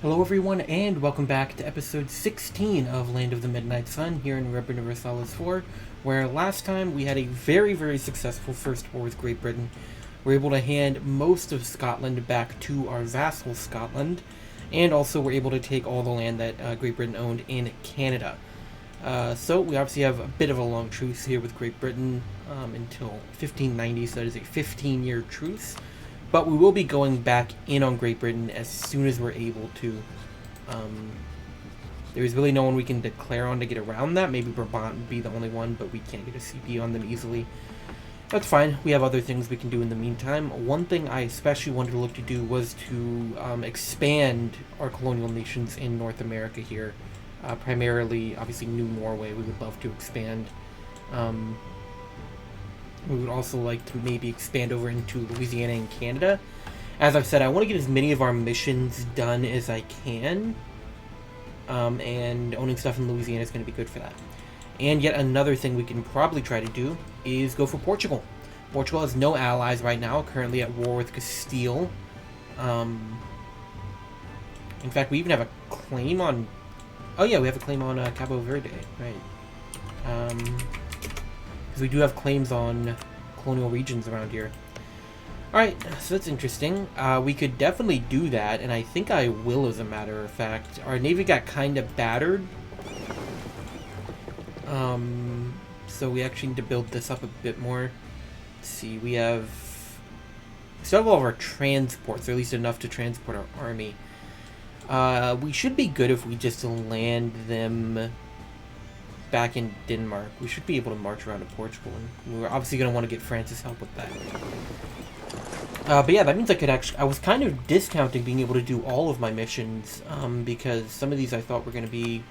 Hello everyone, and welcome back to episode 16 of Land of the Midnight Sun here in Rebel Universalis 4, where last time we had a very successful first war with Great Britain. We were able to hand most of Scotland back to our vassal Scotland, and also were able to take all the land that Great Britain owned in Canada. So we obviously have a bit of a long truce here with Great Britain until 1590, so that is a 15-year truce. But we will be going back in on Great Britain as soon as we're able to. There's really no one we can declare on to get around that. Maybe Brabant would be the only one, but we can't get a CP on them easily. That's fine. We have other things we can do in the meantime. One thing I especially wanted to look to do was to expand our colonial nations in North America here. Primarily, obviously, New Norway we would love to expand. We would also like to maybe expand over into Louisiana and Canada. As I've said, I want to get as many of our missions done as I can. And owning stuff in Louisiana is going to be good for that. And yet another thing we can probably try to do is go for Portugal. Portugal has no allies right now, currently at war with Castile. In fact, we even have a claim on... Oh yeah, we have a claim on Cabo Verde, right. Because we do have claims on colonial regions around here. Alright, so that's interesting. We could definitely do that, and I think I will, as a matter of fact. Our navy got kind of battered. So we actually need to build this up a bit more. Let's see, we still have all of our transports, or at least enough to transport our army. We should be good if we just land them back in Denmark. We should be able to march around to Portugal, and we're obviously going to want to get France's help with that. But yeah, that means I could actually... I was kind of discounting being able to do all of my missions, because some of these I thought were going to be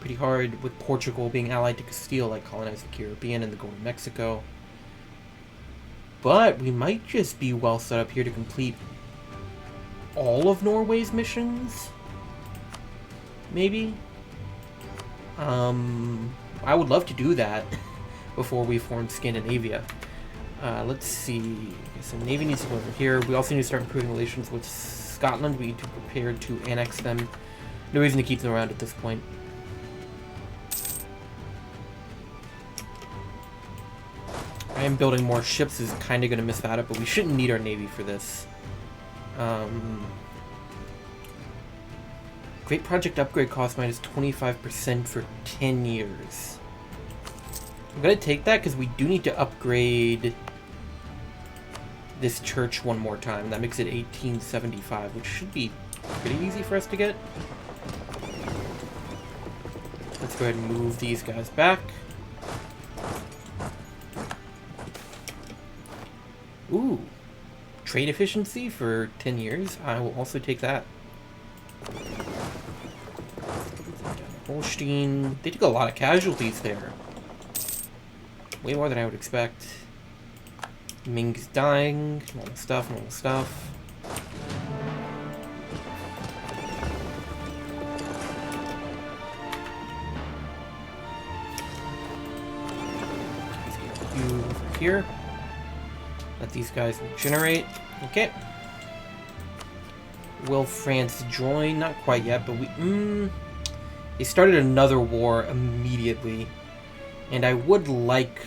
pretty hard, with Portugal being allied to Castile, like colonizing the Caribbean and then going to Mexico. But we might just be well set up here to complete all of Norway's missions? Maybe? I would love to do that before we form Scandinavia. Let's see. So Navy needs to go over here. We also need to start improving relations with Scotland. We need to prepare to annex them. No reason to keep them around at this point. I am building more ships, is kind of going to miss that up, but we shouldn't need our Navy for this. Great project upgrade cost minus 25% for 10 years. I'm going to take that because we do need to upgrade this church one more time. That makes it 1875, which should be pretty easy for us to get. Let's go ahead and move these guys back. Ooh, trade efficiency for 10 years. I will also take that. Holstein, they took a lot of casualties there. Way more than I would expect. Ming's dying. Normal stuff, normal stuff. Let's get you over here. Let these guys regenerate. Okay. Will France join? Not quite yet, but they started another war immediately. And I would like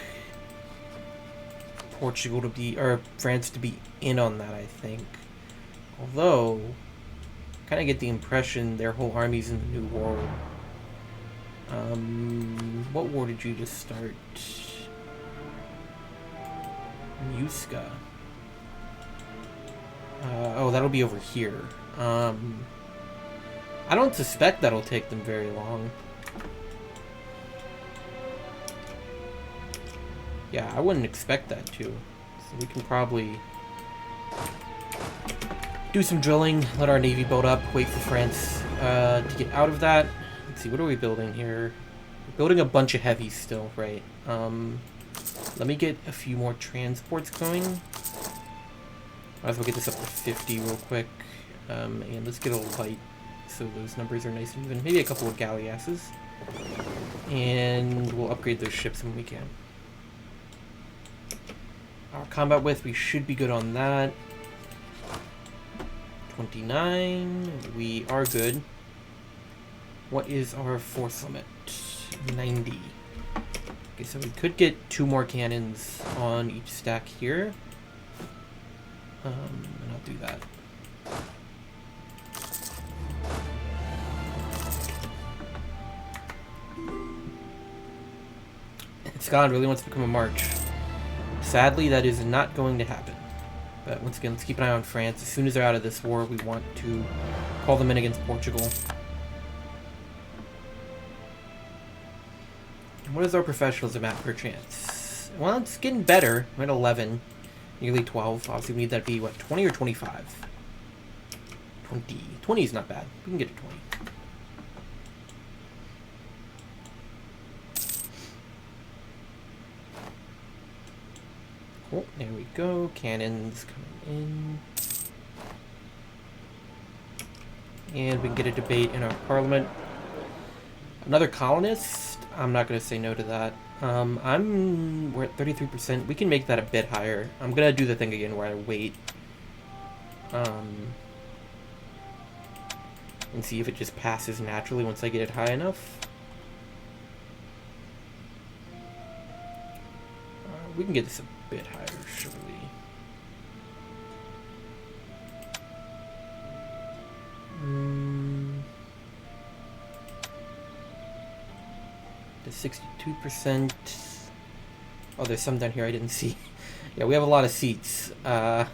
Portugal to be, or France to be in on that, I think. Although, I kind of get the impression their whole army's in the New World. What war did you just start? Muska. Oh, that'll be over here. I don't suspect that'll take them very long. Yeah, I wouldn't expect that to. So we can probably do some drilling, let our navy build up, wait for France to get out of that. Let's see, what are we building here? We're building a bunch of heavies still, right? Let me get a few more transports going. Might as well get this up to 50 real quick. And let's get a light so those numbers are nice and even. Maybe a couple of galleasses. And we'll upgrade those ships when we can. Our combat width, we should be good on that. 29. We are good. What is our force limit? 90. Okay, so we could get 2 more cannons on each stack here. And I'll do that. Scotland really wants to become a march. Sadly, that is not going to happen. But once again, let's keep an eye on France. As soon as they're out of this war, we want to call them in against Portugal. What is our professionalism at per chance? Well, it's getting better. We're at 11. Nearly 12. Obviously, we need that to be, what, 20 or 25? 20. 20 is not bad. We can get to 20. Cool. There we go. Cannons coming in. And we can get a debate in our parliament. Another colonist? I'm not going to say no to that. We're at 33%. We can make that a bit higher. I'm going to do the thing again where I wait. And see if it just passes naturally once I get it high enough. We can get this a bit higher, surely. The 62%. Oh, there's some down here I didn't see. Yeah, we have a lot of seats. Let's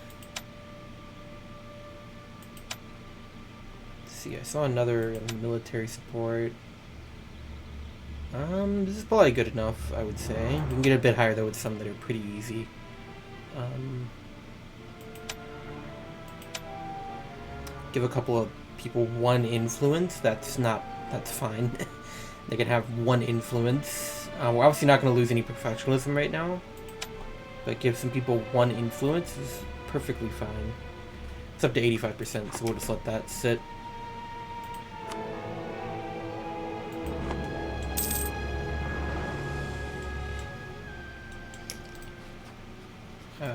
see, I saw another military support. This is probably good enough, I would say. We can get a bit higher though with some that are pretty easy. Give a couple of people 1 influence. That's fine. They can have 1 influence. We're obviously not going to lose any professionalism right now, but give some people 1 influence is perfectly fine. It's up to 85%, so we'll just let that sit.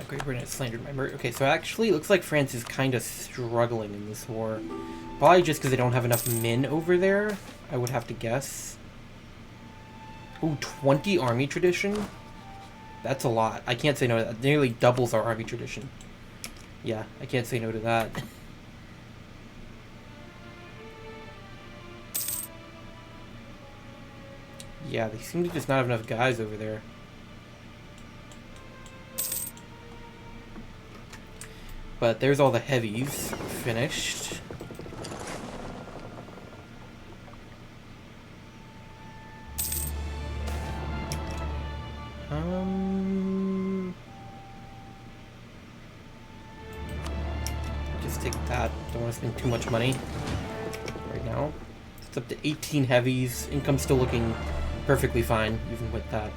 Great Britain has slandered my murder. Okay, so actually it looks like France is kind of struggling in this war. Probably just because they don't have enough men over there, I would have to guess. Ooh, 20 army tradition? That's a lot. I can't say no to that. It nearly doubles our army tradition. Yeah, I can't say no to that. Yeah, they seem to just not have enough guys over there. But there's all the heavies finished. Just take that. Don't want to spend too much money right now. It's up to 18 heavies. Income's still looking perfectly fine, even with that.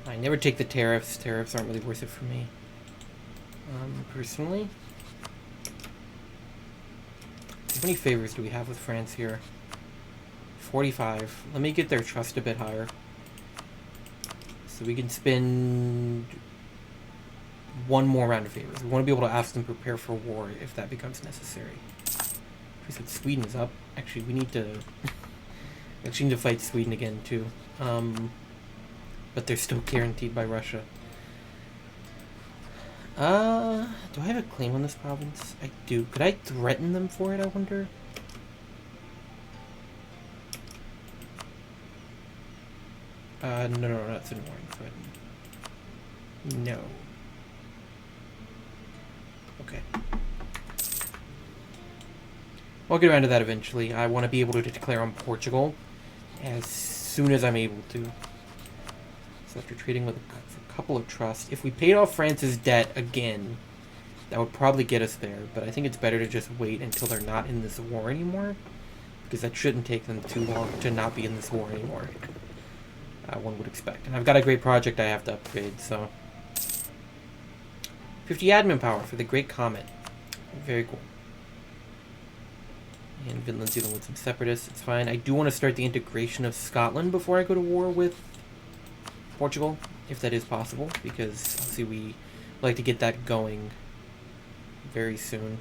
I never take the tariffs. Tariffs aren't really worth it for me. Personally. How many favors do we have with France here? 45. Let me get their trust a bit higher. So we can spend 1 more round of favors. We want to be able to ask them to prepare for war if that becomes necessary. We said Sweden is up. Actually, we need to... actually need to fight Sweden again, too. But they're still guaranteed by Russia. Do I have a claim on this province? I do. Could I threaten them for it, I wonder? No, that's an warning threaten. No. Okay. I'll get around to that eventually. I want to be able to declare on Portugal as soon as I'm able to. So after trading with a couple of trusts, if we paid off France's debt again, that would probably get us there. But I think it's better to just wait until they're not in this war anymore, because that shouldn't take them too long to not be in this war anymore. One would expect. And I've got a great project I have to upgrade, so... 50 admin power for the Great Comet. Very cool. And Finland's dealing with some separatists. It's fine. I do want to start the integration of Scotland before I go to war with Portugal. if that is possible, because obviously we like to get that going very soon.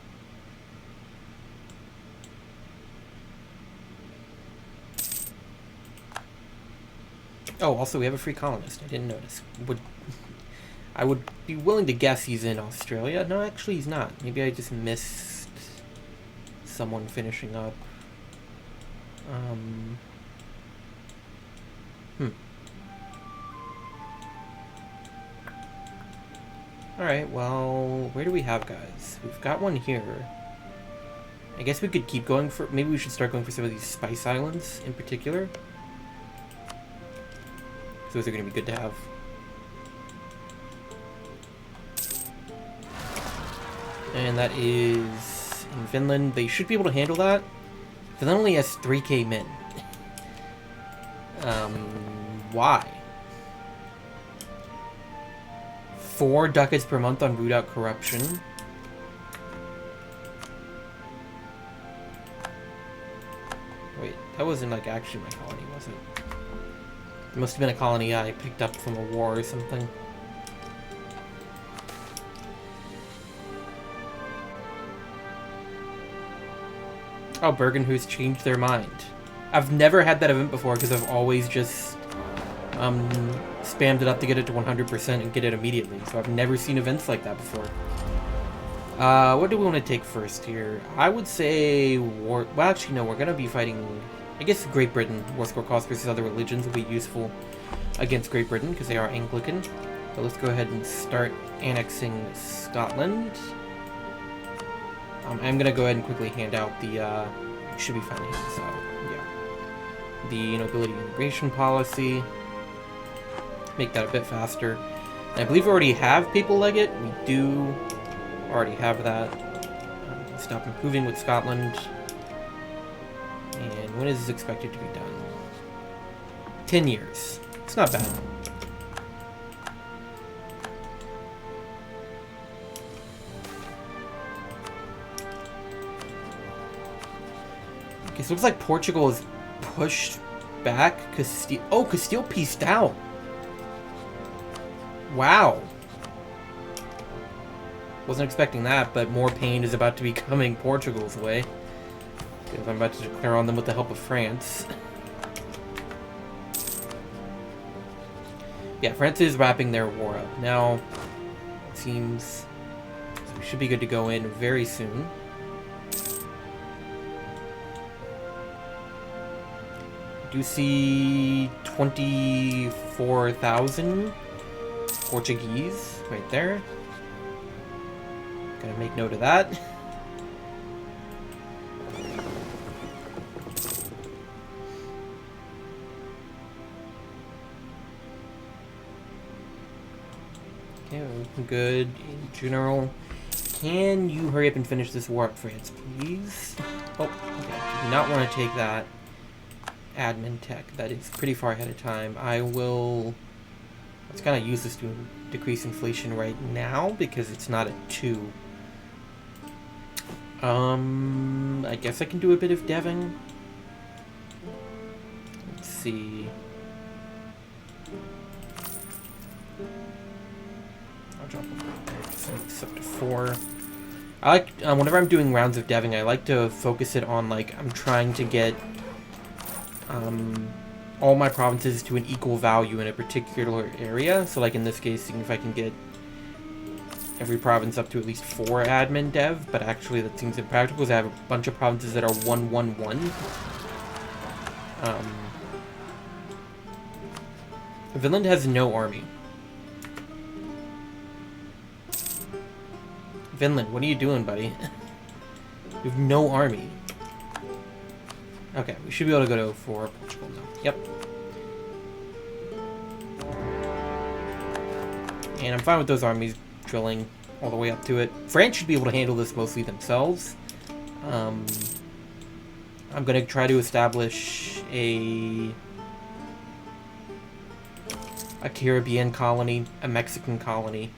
Oh, also we have a free colonist. I didn't notice. I would be willing to guess he's in Australia. No, actually he's not. Maybe I just missed someone finishing up. Alright, well, where do we have guys? We've got one here. I guess we could keep going for... Maybe we should start going for some of these spice islands in particular. Those are going to be good to have. And that is in Finland. They should be able to handle that. Finland only has 3k men. Why? 4 ducats per month on root out corruption. Wait, that wasn't like actually my colony, was it? It must have been a colony I picked up from a war or something. Oh, Bergenhus changed their mind. I've never had that event before because I've always just spammed it up to get it to 100% and get it immediately. So I've never seen events like that before. What do we want to take first here? I would say war. Well, actually, no. We're gonna be fighting. I guess Great Britain. War score cost versus other religions will be useful against Great Britain because they are Anglican. But let's go ahead and start annexing Scotland. I'm gonna go ahead and quickly hand out the. Should be fine here. So yeah, the nobility immigration policy. Make that a bit faster. And I believe we already have papal legate. We do already have that. Stop improving with Scotland. And when is this expected to be done? 10 years. It's not bad. Okay, so it looks like Portugal is pushed back. Castile pieced out. Wow. Wasn't expecting that, but more pain is about to be coming Portugal's way. Because I'm about to declare on them with the help of France. Yeah, France is wrapping their war up. Now, it seems we should be good to go in very soon. I do see 24,000 Portuguese right there. Gonna make note of that. Okay, we're looking good in general. Can you hurry up and finish this war up, France, please? Oh, okay. Do not want to take that admin tech. That is pretty far ahead of time. It's kind of useless to decrease inflation right now because it's not a 2. I guess I can do a bit of deving. Let's see. I'll drop this up to 4. I like, whenever I'm doing rounds of deving, I like to focus it on, like, I'm trying to get, all my provinces to an equal value in a particular area. So, like, in this case, seeing if I can get every province up to at least 4 admin dev, but actually that seems impractical because I have a bunch of provinces that are 1-1-1. Finland has no army. Finland, what are you doing, buddy? You have no army. Okay, we should be able to go for Portugal now. Yep. And I'm fine with those armies drilling all the way up to it. France should be able to handle this mostly themselves. I'm going to try to establish a Caribbean colony, a Mexican colony.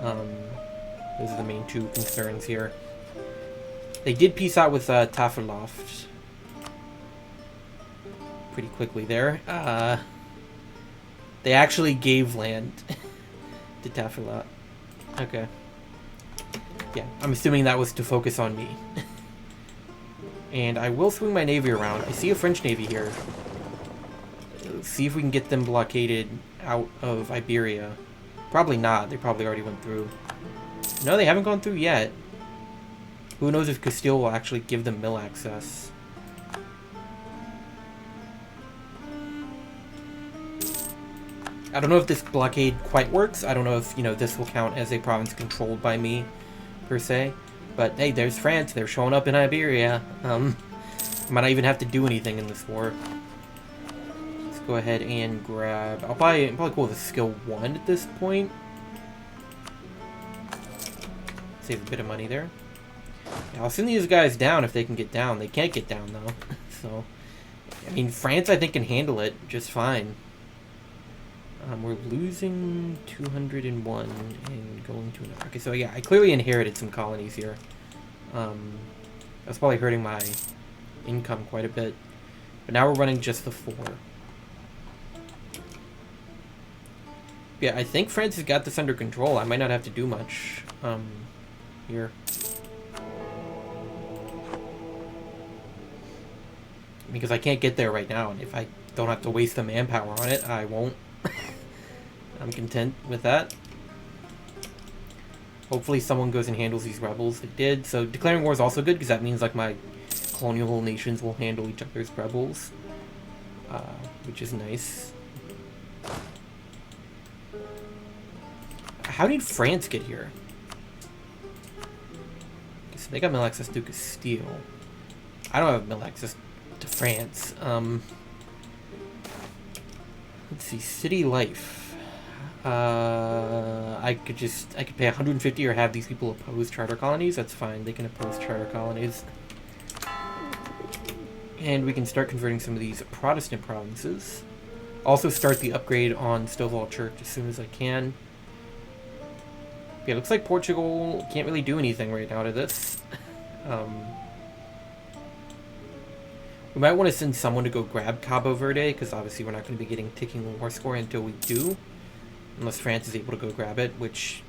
Those are the main 2 concerns here. They did peace out with Tafelloft pretty quickly there. They actually gave land to Tafilot. Okay. Yeah, I'm assuming that was to focus on me. And I will swing my navy around. I see a French navy here. Let's see if we can get them blockaded out of Iberia. Probably not. They probably already went through. No, they haven't gone through yet. Who knows if Castile will actually give them mill access. I don't know if this blockade quite works. I don't know if, you know, this will count as a province controlled by me, per se. But, hey, there's France. They're showing up in Iberia. Might not even have to do anything in this war. Let's go ahead and grab... I'm probably go with a skill 1 at this point. Save a bit of money there. Yeah, I'll send these guys down if they can get down. They can't get down, though. So, I mean, France, I think, can handle it just fine. We're losing 201 and going to another. Okay, so yeah, I clearly inherited some colonies here. That's probably hurting my income quite a bit. But now we're running just the 4. Yeah, I think France has got this under control. I might not have to do much here. Because I can't get there right now, and if I don't have to waste the manpower on it, I won't. I'm content with that. Hopefully someone goes and handles these rebels. They did. So declaring war is also good because that means like my colonial nations will handle each other's rebels, which is nice. How did France get here? So they got mill access to Castile. I don't have mill access to France. Let's see, city life. I could pay 150 or have these people oppose charter colonies. That's fine. They can oppose charter colonies. And we can start converting some of these Protestant provinces. Also start the upgrade on Stovall Church as soon as I can. Yeah, it looks like Portugal can't really do anything right now to this. We might want to send someone to go grab Cabo Verde, because obviously we're not going to be getting ticking war score until we do. Unless France is able to go grab it, which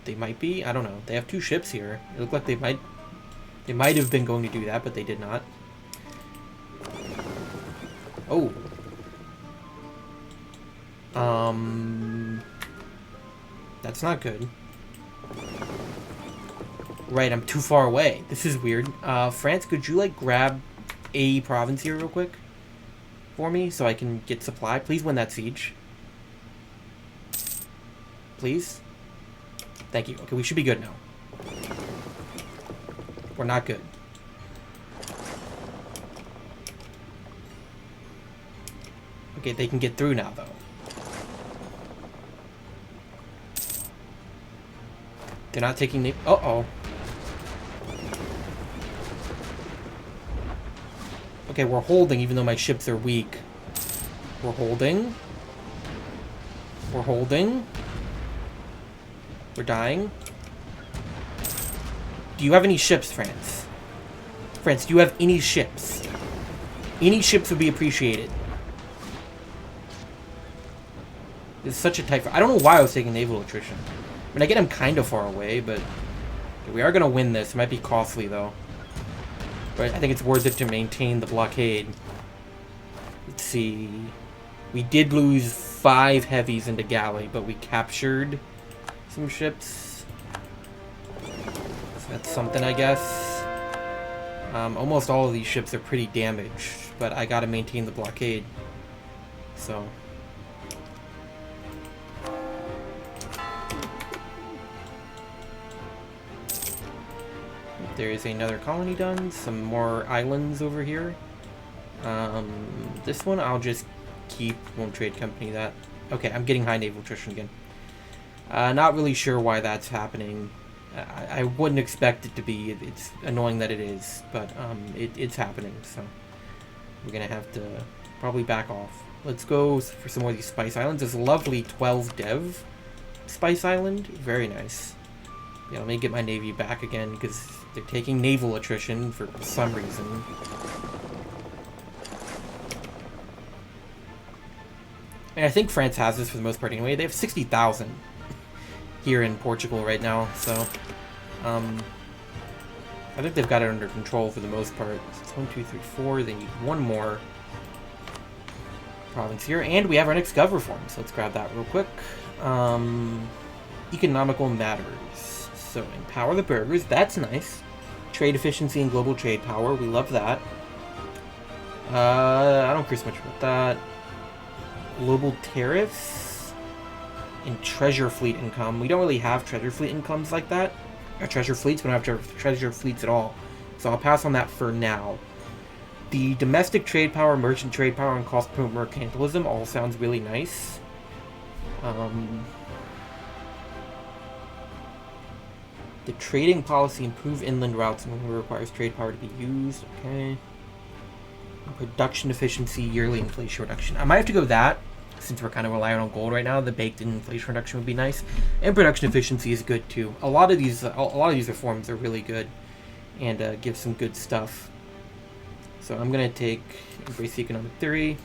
they might be. I don't know. They have 2 ships here. It looked like they might have been going to do that, but they did not. Oh. That's not good. Right, I'm too far away. This is weird. France, could you, like, grab a province here real quick for me so I can get supply? Please win that siege. Please? Thank you. Okay, we should be good now. We're not good. Okay, they can get through now, though. They're not taking the... Uh-oh. Okay, we're holding even though my ships are weak. We're holding. We're holding. We're dying. Do you have any ships, France? France, do you have any ships? Any ships would be appreciated. It's such a tight... I don't know why I was taking naval attrition. I mean, I get I'm kind of far away, but... Okay, we are going to win this. It might be costly, though. But I think it's worth it to maintain the blockade. Let's see. We did lose 5 heavies into galley, but we captured some ships. So that's something, I guess. Almost all of these ships are pretty damaged, but I gotta maintain the blockade. So... There is another colony done. Some more islands over here. This one I'll just keep. Won't trade company that. Okay, I'm getting high naval attrition again. Not really sure why that's happening. I wouldn't expect it to be. It's annoying that it is, but it's happening. So we're gonna have to probably back off. Let's go for some more of these spice islands. There's a lovely 12 dev spice island. Very nice. Yeah, let me get my navy back again because they're taking naval attrition for some reason. And I think France has this for the most part anyway. They have 60,000 here in Portugal right now, so I think they've got it under control for the most part. So it's 1, 2, 3, 4. They need one more province here, and we have our next gov reform. So let's grab that real quick. Economical matters. So empower the burghers. That's nice. Trade efficiency and global trade power. We love that. I don't care so much about that. Global tariffs and treasure fleet income. We don't really have treasure fleet incomes like that. Or treasure fleets. We don't have treasure fleets at all. So I'll pass on that for now. The domestic trade power, merchant trade power, and cost per mercantilism all sounds really nice. The trading policy improve inland routes and requires trade power to be used. Okay. Production efficiency, yearly inflation reduction. I might have to go with that since we're kind of relying on gold right now. The baked-in inflation reduction would be nice, and production efficiency is good too. A lot of these reforms are really good and give some good stuff. So I'm gonna take embrace economic theory,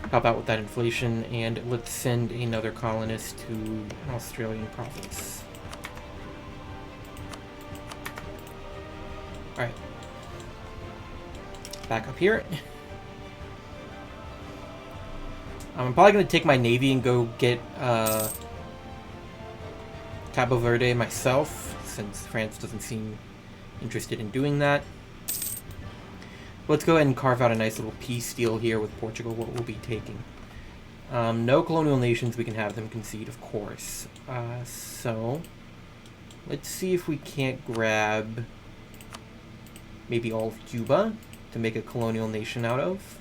help out with that inflation, and let's send another colonist to an Australian province. All right. Back up here. I'm probably going to take my navy and go get Cabo Verde myself, since France doesn't seem interested in doing that. Let's go ahead and carve out a nice little peace deal here with Portugal, what we'll be taking. No colonial nations, we can have them concede, of course. So, let's see if we can't grab maybe all of Cuba to make a colonial nation out of.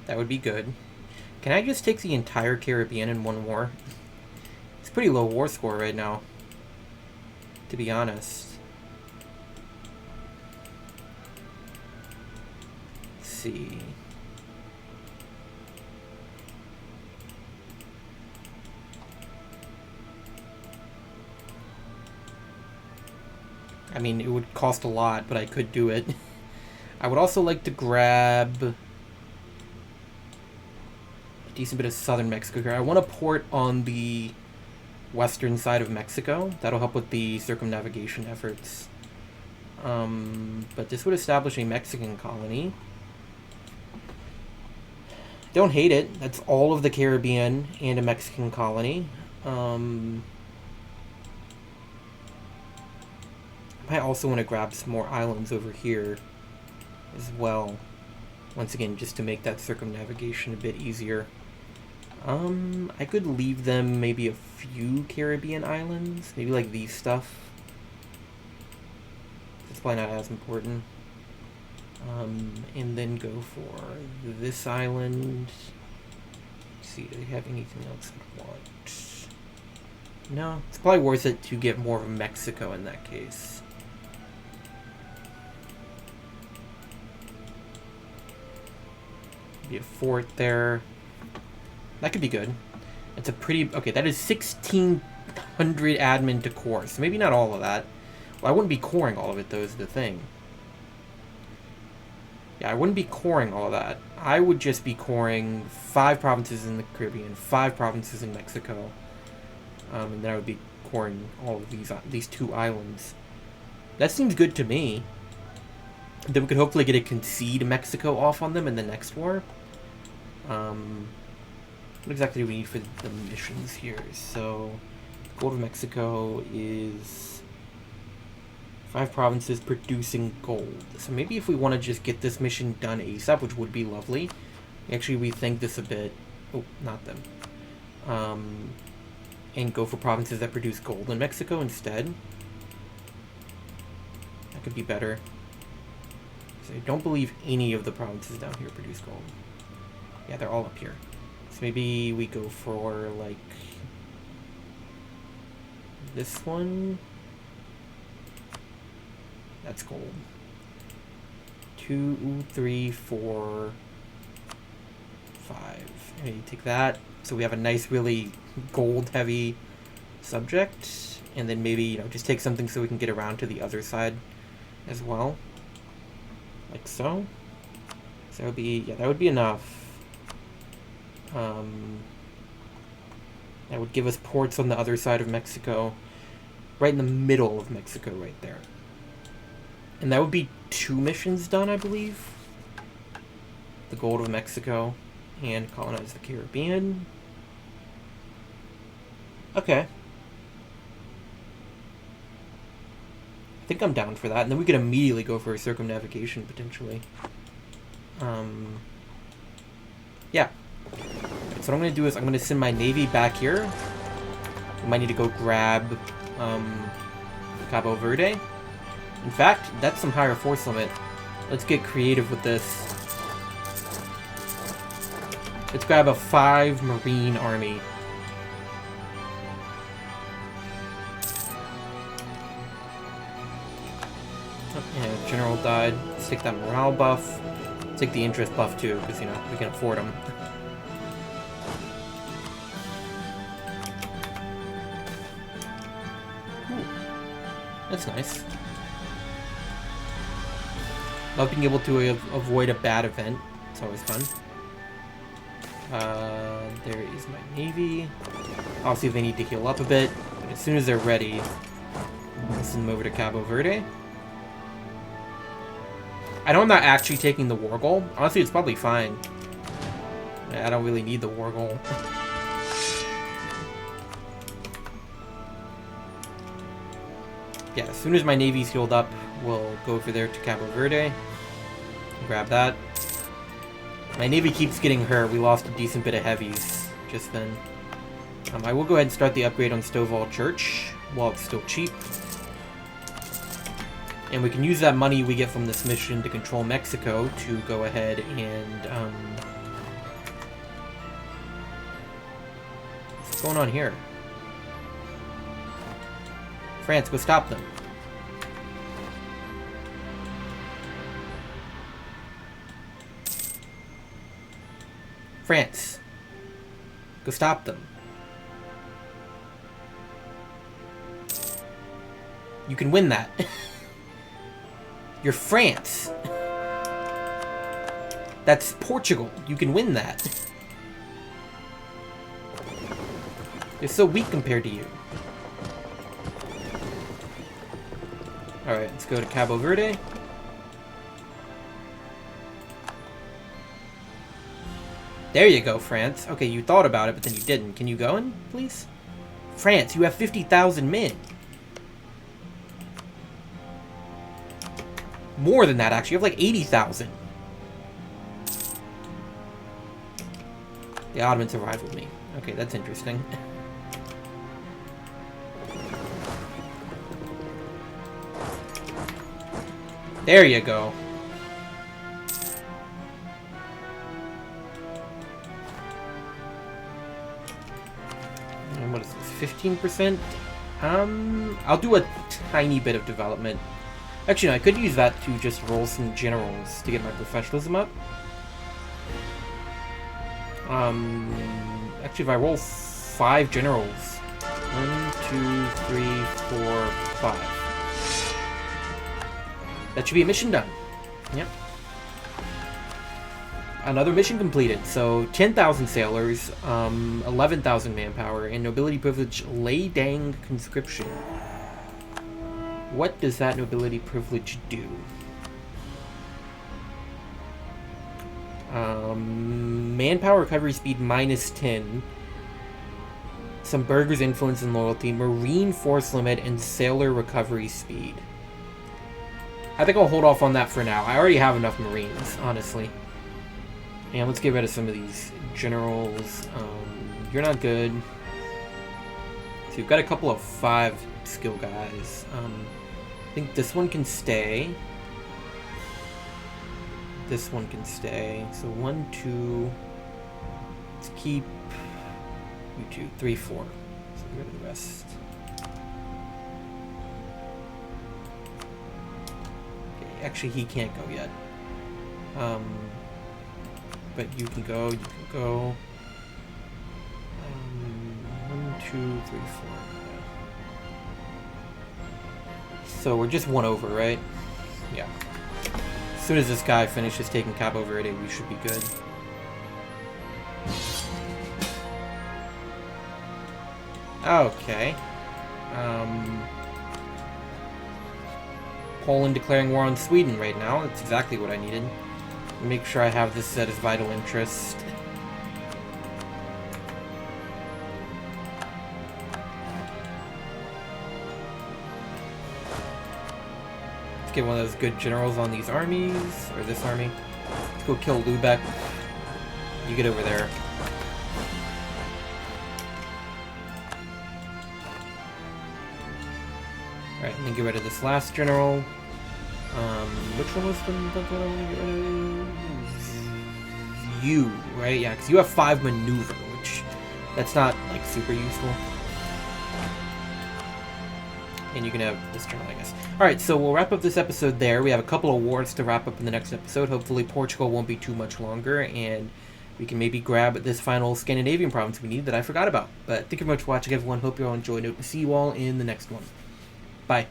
That would be good. Can I just take the entire Caribbean in one war? It's a pretty low war score right now, to be honest. Let's see. I mean, it would cost a lot, but I could do it. I would also like to grab a decent bit of southern Mexico here. I want a port on the western side of Mexico. That'll help with the circumnavigation efforts. But this would establish a Mexican colony. Don't hate it. That's all of the Caribbean and a Mexican colony. I also want to grab some more islands over here as well. Once again, just to make that circumnavigation a bit easier. I could leave them maybe a few Caribbean islands. Maybe like these stuff. It's probably not as important. And then go for this island. Let's see, do they have anything else I want? No, it's probably worth it to get more of Mexico in that case. Be a fort there. That could be good. It's a pretty... Okay, that is 1,600 admin to core. So maybe not all of that. Well, I wouldn't be coring all of it, though, is the thing. Yeah, I wouldn't be coring all of that. I would just be coring 5 provinces in the Caribbean, 5 provinces in Mexico. And then I would be coring all of these 2 islands. That seems good to me. Then we could hopefully get a concede Mexico off on them in the next war. What exactly do we need for the missions here? So, Gold of Mexico is 5 provinces producing gold. So maybe if we want to just get this mission done ASAP, which would be lovely. Actually, we think this a bit. Oh, not them. And go for provinces that produce gold in Mexico instead. That could be better. So I don't believe any of the provinces down here produce gold. Yeah, they're all up here. So maybe we go for, like, this one. That's gold. 2, 3, 4, 5. And you take that. So we have a nice, really gold-heavy subject. and then maybe, you know, just take something so we can get around to the other side as well. Like so. So that would be, yeah, that would be enough. That would give us ports on the other side of Mexico. Right in the middle of Mexico, right there. And that would be 2 missions done, I believe. The Gold of Mexico and colonize the Caribbean. Okay. I think I'm down for that. And then we could immediately go for a circumnavigation, potentially. Yeah. So what I'm going to do is I'm going to send my navy back here. We might need to go grab Cabo Verde. In fact, that's some higher force limit. Let's get creative with this. Let's grab a 5 Marine army. Oh, yeah, General died. Let's take that morale buff. Take the interest buff too, because, you know, we can afford them. That's nice. Love being able to avoid a bad event. It's always fun. There is my navy. Obviously, they need to heal up a bit, but as soon as they're ready, I'll send them over to Cabo Verde. I know I'm not actually taking the war goal. Honestly, it's probably fine. I don't really need the war goal. Yeah, as soon as my navy's healed up, we'll go over there to Cabo Verde. Grab that. My navy keeps getting hurt. We lost a decent bit of heavies just then. I will go ahead and start the upgrade on Stovall Church while it's still cheap. And we can use that money we get from this mission to control Mexico to go ahead and... what's going on here? France, go stop them. France, go stop them. You can win that. You're France. That's Portugal. You can win that. They're so weak compared to you. Alright, let's go to Cabo Verde. There you go, France. Okay, you thought about it, but then you didn't. Can you go in, please? France, you have 50,000 men. More than that, actually. You have like 80,000. The Ottomans have rivaled me. Okay, that's interesting. There you go. And what is this? 15%? I'll do a tiny bit of development. Actually, no, I could use that to just roll some generals to get my professionalism up. Actually, if I roll 5 generals. 1, 2, 3, 4, 5. That should be a mission done. Yep. Another mission completed. So 10,000 sailors, 11,000 manpower, and nobility privilege Lay Dang conscription. What does that nobility privilege do? Manpower recovery speed -10. Some burghers influence and loyalty, marine force limit, and sailor recovery speed. I think I'll hold off on that for now. I already have enough Marines, honestly. And let's get rid of some of these generals. You're not good. So you've got a couple of 5 skill guys. I think this one can stay. This one can stay. So 1, 2. Let's keep you 2, 3, 4. So get rid of the rest. Actually, he can't go yet. But you can go, you can go. 1, 2, 3, 4. So we're just one over, right? Yeah. As soon as this guy finishes taking Capo Verde, we should be good. Okay. Poland declaring war on Sweden right now. That's exactly what I needed. Make sure I have this set as vital interest. Let's get one of those good generals on these armies, or this army. Let's go kill Lubeck. You get over there. Alright, and then get rid of this last general. Which one was the one I want to get rid of? You, right? Yeah, because you have 5 maneuver, which that's not like super useful. And you can have this general, I guess. Alright, so we'll wrap up this episode there. We have a couple of wars to wrap up in the next episode. Hopefully Portugal won't be too much longer, and we can maybe grab this final Scandinavian province we need that I forgot about. But thank you very much for watching, everyone. Hope you all enjoyed. Hope to see you all in the next one. Bye.